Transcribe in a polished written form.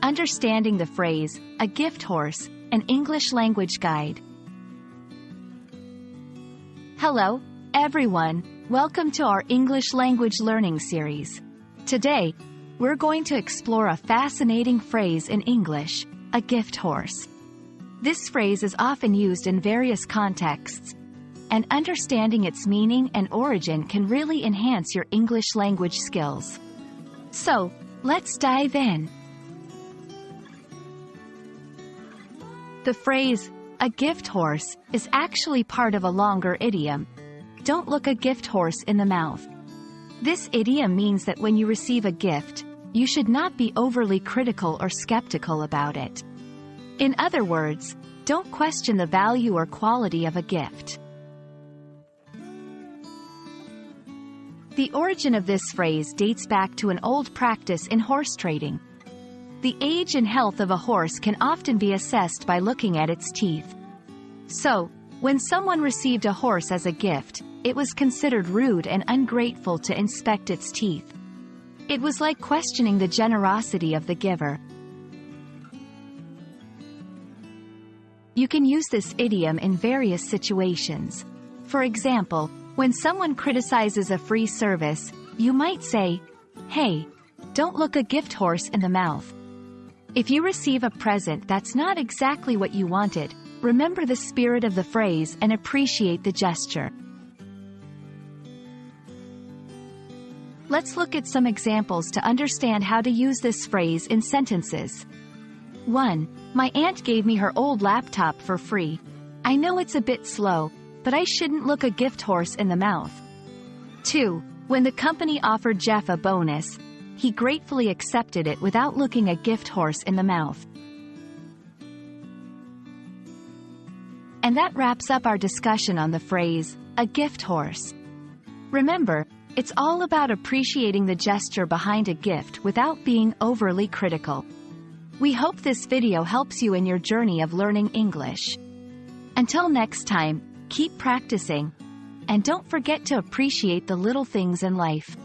Understanding the phrase, a gift horse, an English language guide. Hello, everyone. Welcome to our English language learning series. Today, we're going to explore a fascinating phrase in English, a gift horse. This phrase is often used in various contexts, and understanding its meaning and origin can really enhance your English language skills. So, let's dive in. The phrase, a gift horse, is actually part of a longer idiom. Don't look a gift horse in the mouth. This idiom means that when you receive a gift, you should not be overly critical or skeptical about it. In other words, don't question the value or quality of a gift. The origin of this phrase dates back to an old practice in horse trading. The age and health of a horse can often be assessed by looking at its teeth. So, when someone received a horse as a gift, it was considered rude and ungrateful to inspect its teeth. It was like questioning the generosity of the giver. You can use this idiom in various situations. For example, when someone criticizes a free service, you might say, "Hey, don't look a gift horse in the mouth." If you receive a present that's not exactly what you wanted, remember the spirit of the phrase and appreciate the gesture. Let's look at some examples to understand how to use this phrase in sentences. 1. My aunt gave me her old laptop for free. I know it's a bit slow, but I shouldn't look a gift horse in the mouth. 2. When the company offered Jeff a bonus, he gratefully accepted it without looking a gift horse in the mouth. And that wraps up our discussion on the phrase, a gift horse. Remember, it's all about appreciating the gesture behind a gift without being overly critical. We hope this video helps you in your journey of learning English. Until next time, keep practicing, and don't forget to appreciate the little things in life.